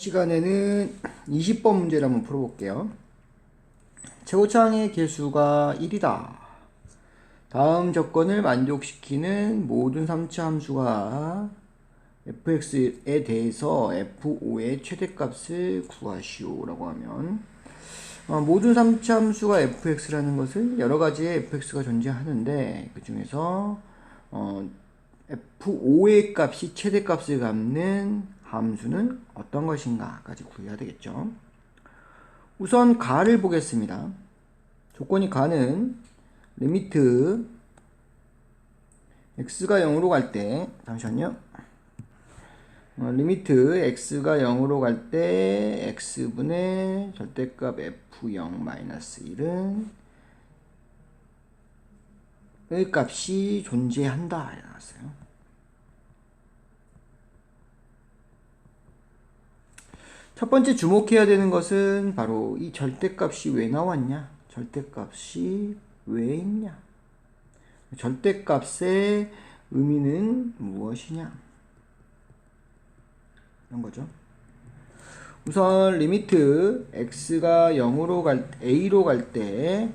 시간에는 20번 문제를 한번 풀어볼게요. 최고차항의 개수가 1이다. 다음 조건을 만족시키는 모든 3차 함수가 fx에 대해서 f5의 최대값을 구하시오 라고 하면 모든 3차 함수가 fx라는 것은 여러가지의 fx가 존재하는데 그 중에서 f5의 값이 최대값을 갚는 함수는 어떤 것인가 까지 구해야 되겠죠. 우선 가를 보겠습니다. 조건이 가는 리미트 x가 0으로 갈 때, 잠시만요. 리미트 x가 0으로 갈 때 x분의 절대값 f0-1은 의 값이 존재한다 이렇게 나왔어요. 첫 번째 주목해야 되는 것은 바로 이 절대값이 왜 나왔냐? 절대값이 왜 있냐? 절대값의 의미는 무엇이냐? 이런 거죠. 우선 리미트 x가 0으로 a로 갈 때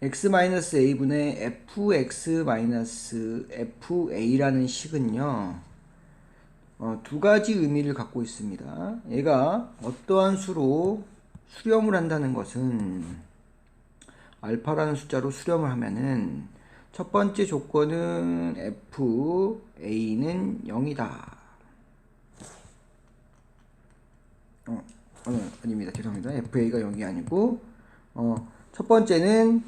x-a분의 fx-fa라는 식은요. 두 가지 의미를 갖고 있습니다. 얘가 어떠한 수로 수렴을 한다는 것은 알파라는 숫자로 수렴을 하면은 첫 번째 조건은 fa는 0이다. 아닙니다. 죄송합니다. fa가 0이 아니고 첫 번째는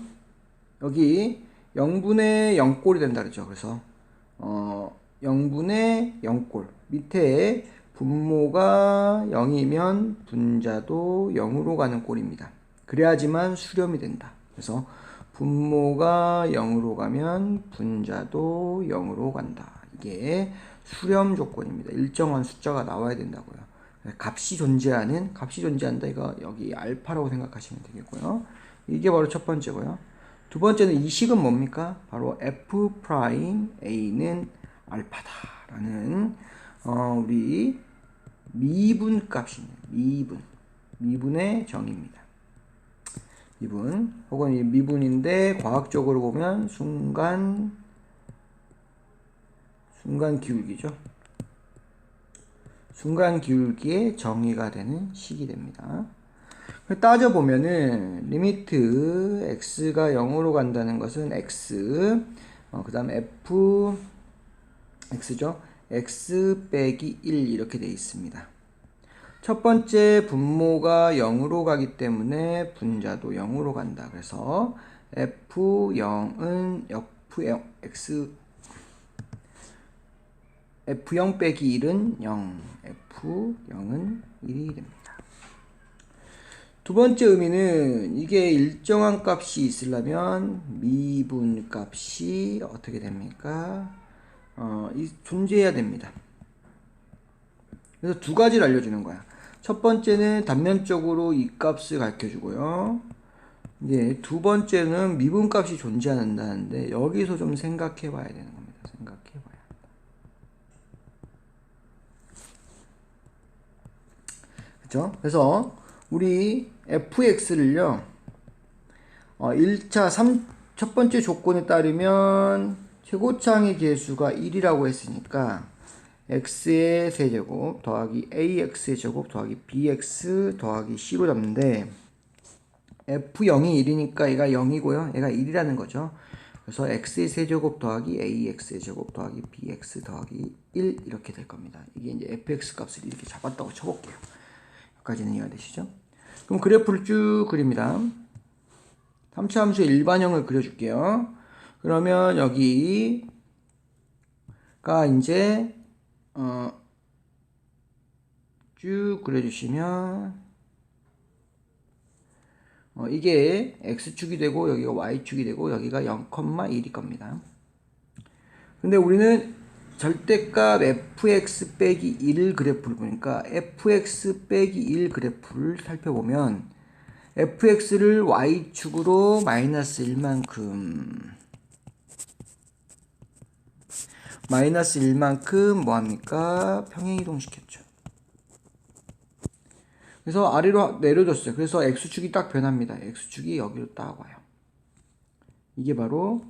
여기 0분의 0꼴이 된다 그랬죠. 그래서 0분의 0꼴 밑에 분모가 0이면 분자도 0으로 가는 꼴입니다. 그래야지만 수렴이 된다. 그래서 분모가 0으로 가면 분자도 0으로 간다. 이게 수렴 조건입니다. 일정한 숫자가 나와야 된다고요. 값이 존재한다. 이거 여기 알파라고 생각하시면 되겠고요. 이게 바로 첫 번째고요. 두 번째는 이 식은 뭡니까? 바로 f'A는 알파다라는 우리 미분 값입니다. 미분의 정의입니다. 미분 혹은 이 미분인데 과학적으로 보면 순간 기울기죠. 순간 기울기의 정의가 되는 식이 됩니다. 따져보면은 리미트 x가 0으로 간다는 것은 x 그 다음에 x죠. x 빼기 1 이렇게 되어 있습니다. 첫 번째 분모가 0으로 가기 때문에 분자도 0으로 간다. 그래서 f0은 f0 빼기 1은 0, f0은 1이 됩니다. 두 번째 의미는 이게 일정한 값이 있으려면 미분 값이 어떻게 됩니까? 존재해야 됩니다. 그래서 두 가지를 알려주는 거야. 첫 번째는 단면적으로 이 값을 가르쳐주고요. 이제 두 번째는 미분 값이 존재한다는데 여기서 좀 생각해 봐야 되는 겁니다. 생각해 봐야 한다. 그렇죠? 그래서 우리 fx를요. 1차 첫 번째 조건에 따르면 최고차항의 개수가 1이라고 했으니까 x의 세제곱 더하기 ax의 제곱 더하기 bx 더하기 c로 잡는데 f0이 1이니까 얘가 0이고요. 얘가 1이라는 거죠. 그래서 x의 세제곱 더하기 ax의 제곱 더하기 bx 더하기 1 이렇게 될 겁니다. 이게 이제 fx 값을 이렇게 잡았다고 쳐볼게요. 여기까지는 이해가 되시죠? 그럼 그래프를 쭉 그립니다. 3차 함수의 일반형을 그려줄게요. 그러면 여기가 이제 쭉 그려주시면 이게 x축이 되고 여기가 y축이 되고 여기가 0,1일 겁니다. 근데 우리는 절대값 fx 빼기 1 그래프를 보니까 fx 빼기 1 그래프를 살펴보면 fx를 y축으로 마이너스 1만큼 뭐합니까? 평행이동 시켰죠. 그래서 아래로 내려줬어요. 그래서 x축이 딱 변합니다. x축이 여기로 딱 와요. 이게 바로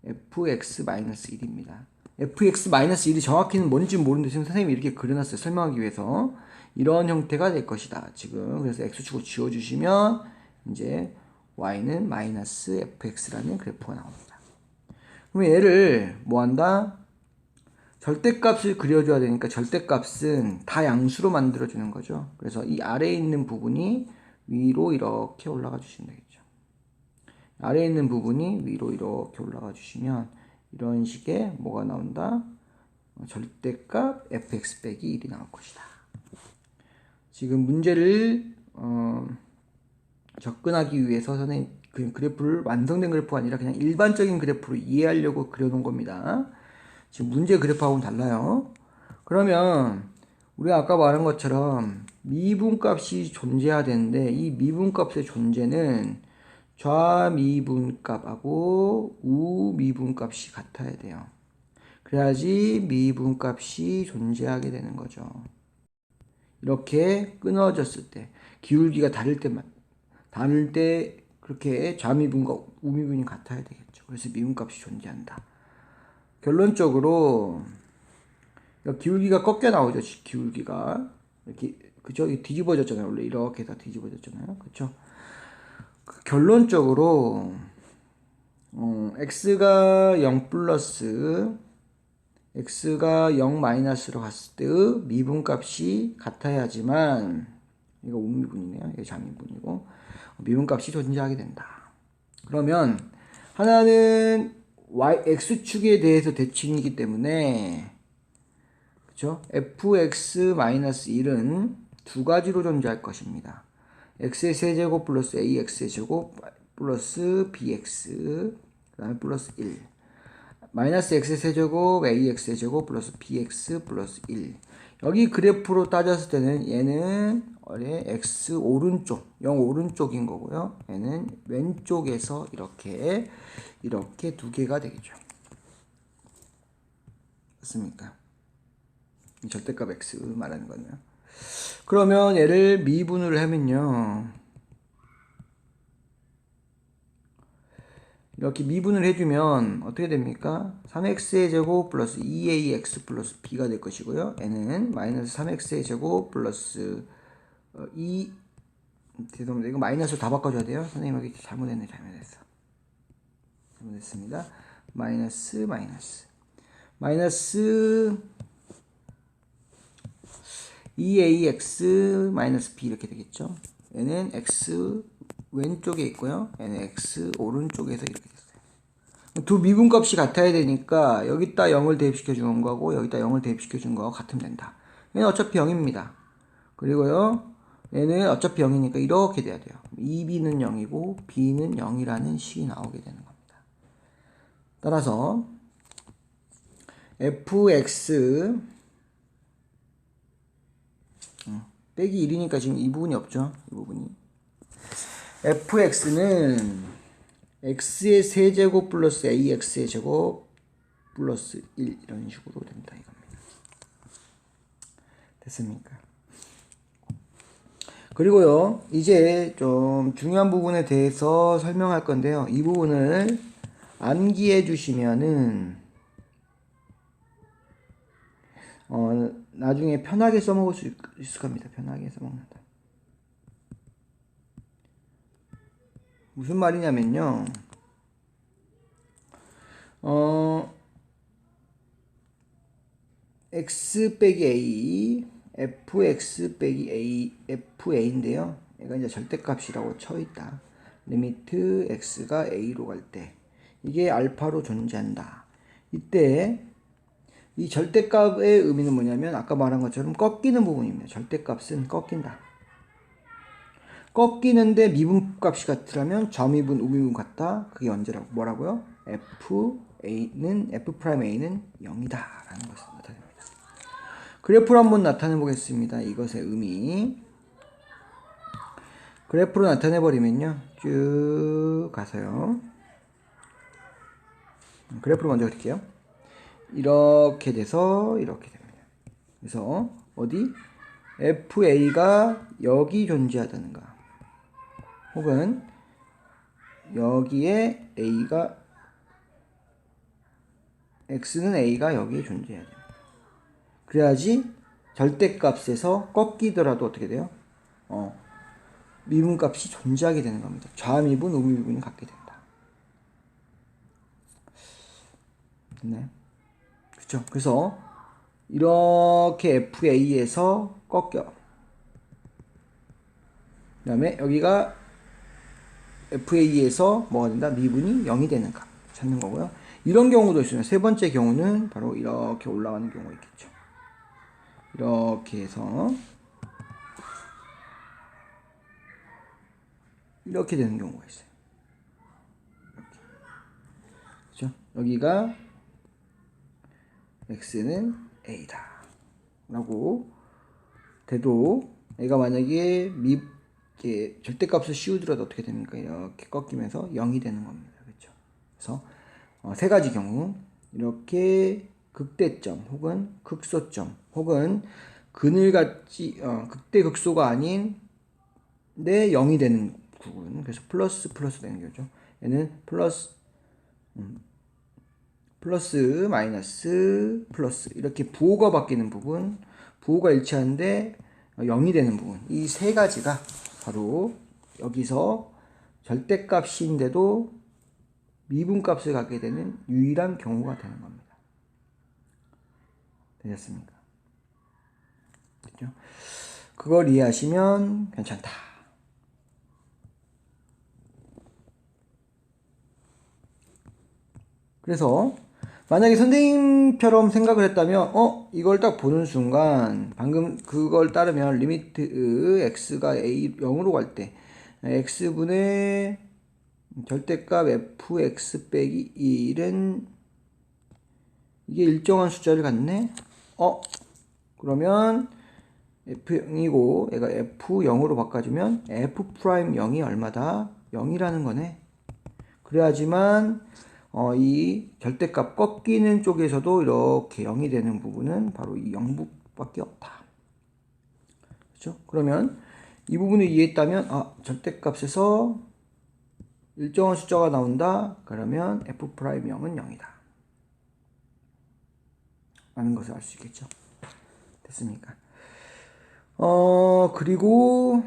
fx-1입니다. fx-1이 정확히는 뭔지 모르는데 지금 선생님이 이렇게 그려놨어요. 설명하기 위해서. 이런 형태가 될 것이다. 지금 그래서 x축을 지워주시면 이제 y는 마이너스 fx라는 그래프가 나옵니다. 그러면 얘를 뭐 한다? 절대값을 그려줘야 되니까 절대값은 다 양수로 만들어주는 거죠. 그래서 이 아래에 있는 부분이 위로 이렇게 올라가 주시면 되겠죠. 아래에 있는 부분이 위로 이렇게 올라가 주시면 이런 식의 뭐가 나온다? 절대값 fx 빼기 1이 나올 것이다. 지금 문제를 접근하기 위해서 저는 그 그래프를 완성된 그래프가 아니라 그냥 일반적인 그래프로 이해하려고 그려놓은 겁니다. 지금 문제 그래프하고는 달라요. 그러면 우리가 아까 말한 것처럼 미분값이 존재해야 되는데 이 미분값의 존재는 좌미분값하고 우미분값이 같아야 돼요. 그래야지 미분값이 존재하게 되는 거죠. 이렇게 끊어졌을 때 기울기가 다를 때 그렇게 좌미분과 우미분이 같아야 되겠죠. 그래서 미분값이 존재한다. 결론적으로 기울기가 꺾여 나오죠. 기울기가 이렇게 그죠? 뒤집어졌잖아요. 원래 이렇게 다 뒤집어졌잖아요. 그렇죠? 결론적으로 x가 0 플러스 x가 0 마이너스로 갔을 때의 미분값이 같아야지만 이거 우미분이네요. 이게 좌미분이고 미분값이 존재하게 된다. 그러면 하나는 x축에 대해서 대칭이기 때문에 그렇죠? fx-1은 두 가지로 존재할 것입니다. x의 세제곱 플러스 ax의 제곱 플러스 bx 그 다음에 플러스 1 마이너스 x의 세제곱 ax의 제곱 플러스 bx 플러스 1 여기 그래프로 따졌을 때는 얘는 x 오른쪽 0 오른쪽인 거고요. 얘는 왼쪽에서 이렇게 두 개가 되겠죠. 맞습니까? 절대값 x 말하는 거는. 그러면 얘를 미분을 하면요. 이렇게 미분을 해주면 어떻게 됩니까? 3x의 제곱 플러스 2ax 플러스 b가 될 것이고요. 얘는 마이너스 3x의 제곱 플러스 2 죄송합니다. 이거 마이너스로 다 바꿔줘야 돼요. 선생님 여기 잘못했습니다. 마이너스 마이너스 2ax 마이너스 b 이렇게 되겠죠. 얘는 x 왼쪽에 있고요. 얘는 x 오른쪽에서 이렇게 됐어요. 두 미분값이 같아야 되니까 여기다 0을 대입시켜 주는 거고 여기다 0을 대입시켜 주는 거하고 같으면 된다. 얘는 어차피 0입니다. 그리고요. 얘는 어차피 0이니까 이렇게 돼야 돼요. 2b는 0이고 b는 0이라는 식이 나오게 되는 겁니다. 따라서 fx 빼기 1이니까 지금 이 부분이 없죠. 이 부분이 fx는 x의 세제곱 플러스 ax의 제곱 플러스 1 이런 식으로 된다 이겁니다. 됐습니까? 그리고요 이제 좀 중요한 부분에 대해서 설명할 건데요. 이 부분을 암기해 주시면은 나중에 편하게 써먹을 수 있을 겁니다. 편하게 써먹는다. 무슨 말이냐면요. x 빼기 a, fx 빼기 a, fa인데요. 얘가 이제 절대값이라고 쳐있다. 리미트 x가 a로 갈 때 이게 알파로 존재한다. 이때 이 절대값의 의미는 뭐냐면 아까 말한 것처럼 꺾이는 부분입니다. 절대값은 꺾인다. 꺾이는데 미분값이 같으라면 좌미분, 우미분 같다. 그게 언제라고? 뭐라고요? fA는 0이다 라는 것을 나타냅니다. 그래프로 한번 나타내 보겠습니다. 이것의 의미. 그래프로 나타내 버리면요. 쭉 가서요. 그래프로 먼저 그릴게요. 이렇게 돼서 이렇게 됩니다. 그래서 어디? FA가 여기 존재하다는가, 혹은 여기에 x는 a가 여기에 존재해야 됩니다. 그래야지 절대값에서 꺾이더라도 어떻게 돼요? 미분값이 존재하게 되는 겁니다. 좌미분, 우미분이 같게 된다. 네. 그렇죠. 그래서 이렇게 FA에서 꺾여. 그 다음에 여기가 FA에서 뭐가 된다? 미분이 0이 되는가 찾는 거고요. 이런 경우도 있어요. 세 번째 경우는 바로 이렇게 올라가는 경우가 있겠죠. 이렇게 해서 이렇게 되는 경우가 있어요. 이렇게. 그렇죠? 여기가 x는 a다 라고 돼도, 얘가 만약에 절대값을 씌우더라도 어떻게 됩니까? 이렇게 꺾이면서 0이 되는 겁니다. 그렇죠? 그래서 세 가지 경우, 이렇게 극대점 혹은 극소점 혹은 그늘같이 극대 극소가 아닌 데 0이 되는 부분, 그래서 플러스 되는 거죠. 얘는 플러스 마이너스 플러스 이렇게 부호가 바뀌는 부분, 부호가 일치하는데 0이 되는 부분, 이 세 가지가 바로 여기서 절대값인데도 미분값을 갖게 되는 유일한 경우가 되는 겁니다. 되셨습니까? 그렇죠? 그걸 이해하시면 괜찮다. 그래서 만약에 선생님처럼 생각을 했다면 이걸 딱 보는 순간 방금 그걸 따르면 리미트 x가 a 0으로 갈 때 x분의 절대값 fx 빼기 1은 이게 일정한 숫자를 갖네. 그러면 f0이고 얘가 f0으로 바꿔주면 f'0이 얼마다? 0이라는 거네. 그래야지만 이 절대값 꺾이는 쪽에서도 이렇게 0이 되는 부분은 바로 이 0밖에 없다. 그렇죠? 그러면 이 부분을 이해했다면 절대값에서 일정한 숫자가 나온다. 그러면 f'0은 0이다. 라는 것을 알 수 있겠죠. 됐습니까? 그리고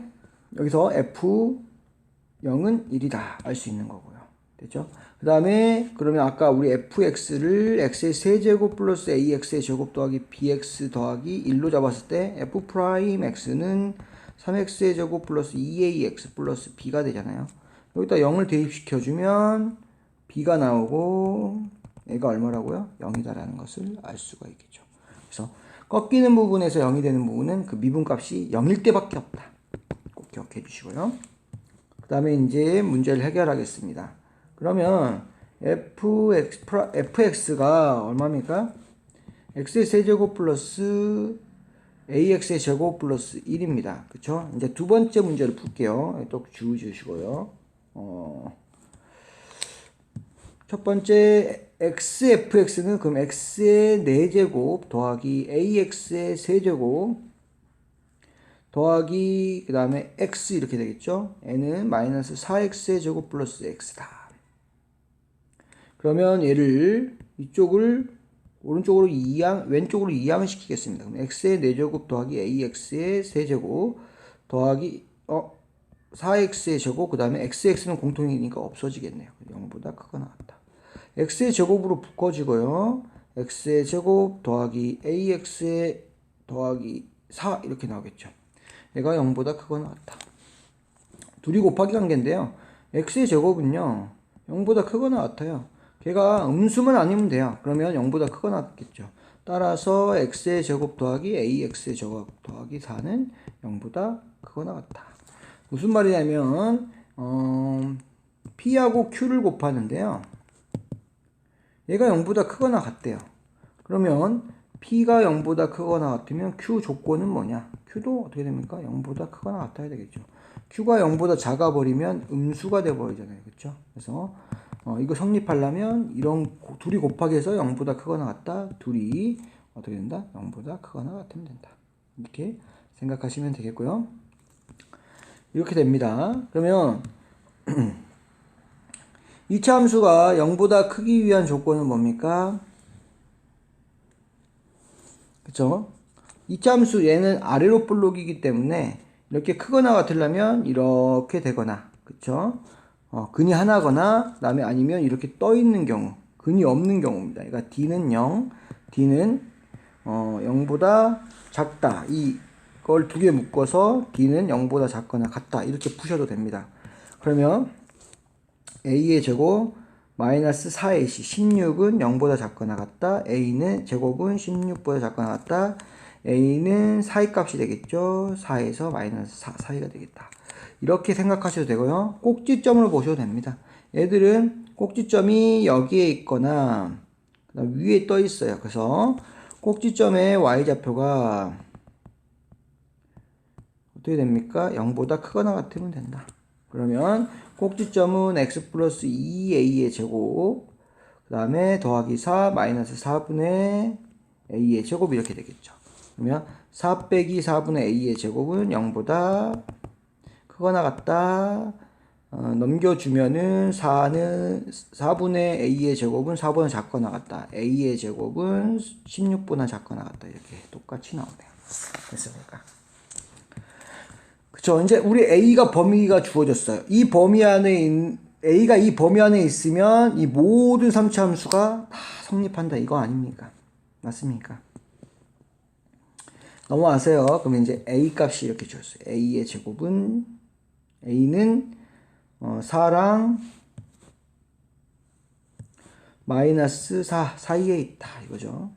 여기서 f0은 1이다. 알 수 있는 거고요. 됐죠? 그 다음에 그러면 아까 우리 fx를 x의 세제곱 플러스 ax의 제곱 더하기 bx 더하기 1로 잡았을 때 f'x는 3x의 제곱 플러스 2ax 플러스 b가 되잖아요. 여기다 0을 대입시켜주면 b가 나오고 얘가 얼마라고요? 0이다라는 것을 알 수가 있겠죠. 그래서 꺾이는 부분에서 0이 되는 부분은 그 미분값이 0일 때밖에 없다. 꼭 기억해 주시고요. 그 다음에 이제 문제를 해결하겠습니다. 그러면 fx가 얼마입니까? x의 세제곱 플러스 ax의 제곱 플러스 1입니다. 그쵸? 이제 두 번째 문제를 풀게요. 또 주시고요. 첫 번째 xfx는 그럼 x의 4제곱 더하기 ax의 세제곱 더하기 그 다음에 x 이렇게 되겠죠. n은 마이너스 4x의 제곱 플러스 x다. 그러면 얘를 이쪽을 오른쪽으로 왼쪽으로 이항을 시키겠습니다. 그럼 x의 4제곱 더하기 ax의 세제곱 더하기 4x의 제곱 그 다음에 xx는 공통이니까 없어지겠네요. 0보다 크거 나왔다. x의 제곱으로 묶어지고요. x의 제곱 더하기 ax의 더하기 4 이렇게 나오겠죠. 얘가 0보다 크거 나왔다. 둘이 곱하기 관계인데요. x의 제곱은요 0보다 크거 나왔어요. 걔가 음수만 아니면 돼요. 그러면 0보다 크거 나왔겠죠. 따라서 x의 제곱 더하기 ax의 제곱 더하기 4는 0보다 크거 나왔다. 무슨 말이냐면 p하고 q를 곱하는데요. 얘가 0보다 크거나 같대요. 그러면 p가 0보다 크거나 같으면 q 조건은 뭐냐? q도 어떻게 됩니까? 0보다 크거나 같아야 되겠죠. q가 0보다 작아 버리면 음수가 돼 버리잖아요. 그렇죠? 그래서 이거 성립하려면 이런 둘이 곱하기 해서 0보다 크거나 같다. 둘이 어떻게 된다? 0보다 크거나 같으면 된다. 이렇게 생각하시면 되겠고요. 이렇게 됩니다. 그러면 2차 함수가 0보다 크기 위한 조건은 뭡니까? 그쵸? 2차 함수 얘는 아래로 볼록이기 때문에 이렇게 크거나 같으려면 이렇게 되거나, 그쵸? 근이 하나거나, 그 다음에 아니면 이렇게 떠 있는 경우, 근이 없는 경우입니다. 그러니까 D는 0, D는 0보다 작다. 이걸 두 개 묶어서 D는 0보다 작거나 같다. 이렇게 푸셔도 됩니다. 그러면 A의 제곱 마이너스 4AC 16은 0보다 작거나 같다. A는 제곱은 16보다 작거나 같다. A는 4의 값이 되겠죠. 4에서 마이너스 4 사이가 되겠다. 이렇게 생각하셔도 되고요. 꼭지점을 보셔도 됩니다. 얘들은 꼭지점이 여기에 있거나 그다음 위에 떠 있어요. 그래서 꼭지점의 y좌표가 어떻게 됩니까? 0보다 크거나 같으면 된다. 그러면 꼭지점은 x 플러스 2a의 제곱 그 다음에 더하기 4 마이너스 4분의 a의 제곱 이렇게 되겠죠. 그러면 4 빼기 4분의 a의 제곱은 0보다 크거나 같다. 넘겨주면은 4분의 a의 제곱은 4보다 작거나 같다. a의 제곱은 16보다 작거나 같다. 이렇게 똑같이 나오네요. 됐습니까? 그쵸. 이제 우리 a가 범위가 주어졌어요. 이 범위 안에 a가 이 범위 안에 있으면 이 모든 3차 함수가 다 성립한다. 이거 아닙니까? 맞습니까? 넘어가세요. 그러면 이제 a 값이 이렇게 주었어요. a의 제곱은 a는 4랑 마이너스 4 사이에 있다. 이거죠.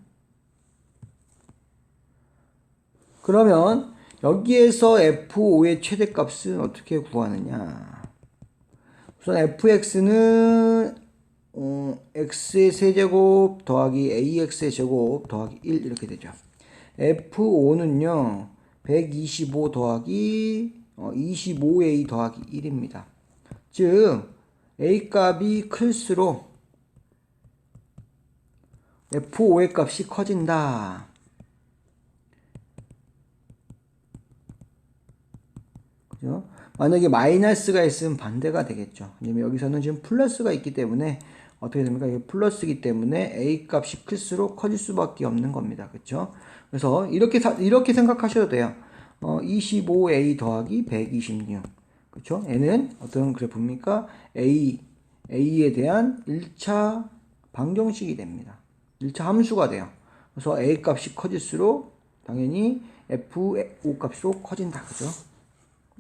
그러면 여기에서 f5의 최대값은 어떻게 구하느냐. 우선 fx는 x의 세제곱 더하기 ax의 제곱 더하기 1 이렇게 되죠. f5는요 125 더하기 25a 더하기 1입니다. 즉 a 값이 클수록 f5의 값이 커진다. 그죠? 만약에 마이너스가 있으면 반대가 되겠죠. 왜냐면 여기서는 지금 플러스가 있기 때문에 어떻게 됩니까? 이게 플러스이기 때문에 a 값이 클수록 커질 수밖에 없는 겁니다. 그렇죠? 그래서 이렇게 생각하셔도 돼요. 25a 더하기 126. 그렇죠? 얘는 어떤 그래프입니까? a에 대한 1차 방정식이 됩니다. 1차 함수가 돼요. 그래서 a 값이 커질수록 당연히 f5 값도 커진다. 그죠?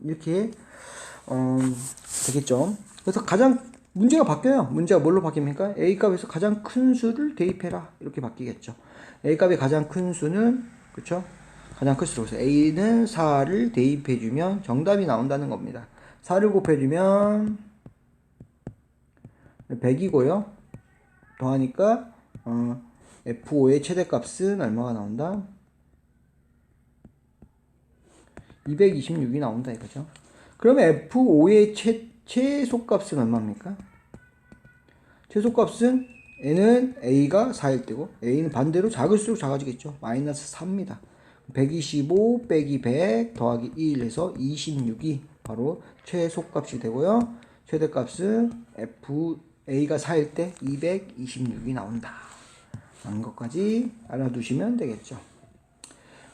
이렇게 되겠죠. 그래서 가장 문제가 바뀌어요. 문제가 뭘로 바뀝니까? a 값에서 가장 큰 수를 대입해라. 이렇게 바뀌겠죠. a 값이 가장 큰 수는 그렇죠? 가장 클수록 a는 4를 대입해주면 정답이 나온다는 겁니다. 4를 곱해주면 100이고요. 더하니까 f5의 최대값은 얼마가 나온다? 226이 나온다 이거죠. 그러면 f5의 최소값은 얼마입니까? 최소값은 n은 a가 4일 때고 a는 반대로 작을수록 작아지겠죠. 마이너스 4입니다. 125 빼기 100 더하기 1 해서 26이 바로 최소값이 되고요. 최대값은 a가 4일 때 226이 나온다. 라는 것까지 알아두시면 되겠죠.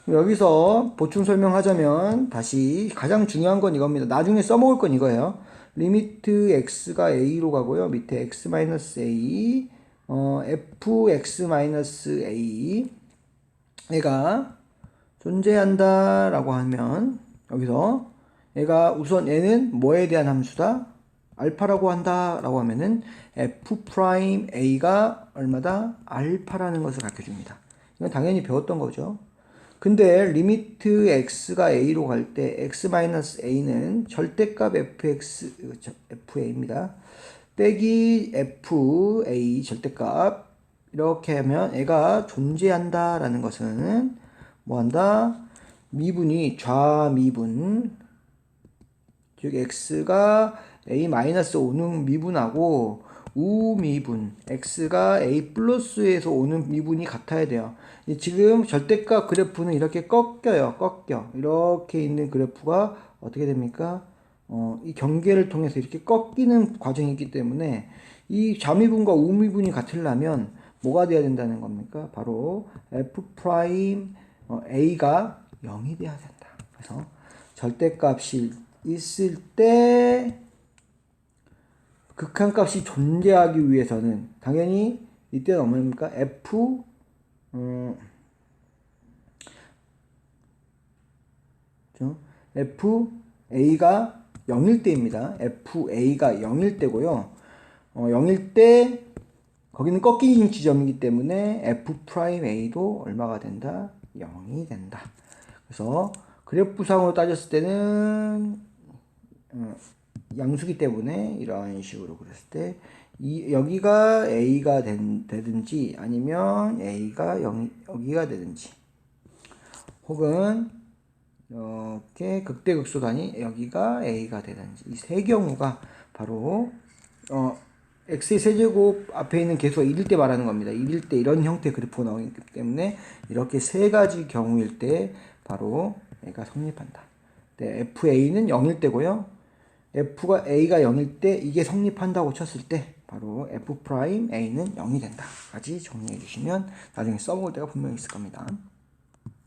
여기서 보충 설명하자면 다시 가장 중요한 건 이겁니다. 나중에 써먹을 건 이거예요. 리미트 x가 a로 가고요. 밑에 x-a fx-a 얘가 존재한다 라고 하면 여기서 얘가 우선 얘는 뭐에 대한 함수다? 알파라고 한다 라고 하면은 f'a가 얼마다? 알파라는 것을 가르쳐 줍니다. 이건 당연히 배웠던 거죠. 근데 리미트 x가 a로 갈 때 x-a는 절대값 fa입니다. 빼기 fa 절대값 이렇게 하면 얘가 존재한다 라는 것은 뭐한다? 미분이 좌미분 즉 x가 a-5는 미분하고 우미분 x가 a 플러스에서 오는 미분이 같아야 돼요. 지금 절대값 그래프는 이렇게 꺾여 이렇게 있는 그래프가 어떻게 됩니까? 이 경계를 통해서 이렇게 꺾이는 과정이 있기 때문에 이 좌미분과 우미분이 같으려면 뭐가 돼야 된다는 겁니까? 바로 f 프라임 a가 0이 돼야 된다. 그래서 절대값이 있을 때 극한값이 존재하기 위해서는 당연히 이때는 얼마입니까? FA가 0일 때입니다. FA가 0일 때고요. 0일 때 거기는 꺾이는 지점이기 때문에 F'A도 얼마가 된다? 0이 된다. 그래서 그래프상으로 따졌을 때는 양수기 때문에 이런 식으로 그렸을 때 여기가 A가 되든지 아니면 A가 여기가 되든지 혹은 이렇게 극대극소단이 여기가 A가 되든지 이 세 경우가 바로 x의 세제곱 앞에 있는 개수가 1일 때 말하는 겁니다. 1일 때 이런 형태의 그래프가 나오기 때문에 이렇게 세 가지 경우일 때 바로 얘가 성립한다. 네, FA는 0일 때고요. F가 A가 0일 때 이게 성립한다고 쳤을 때 바로 F'A는 0이 된다. 까지 정리해 주시면 나중에 써먹을 때가 분명히 있을 겁니다.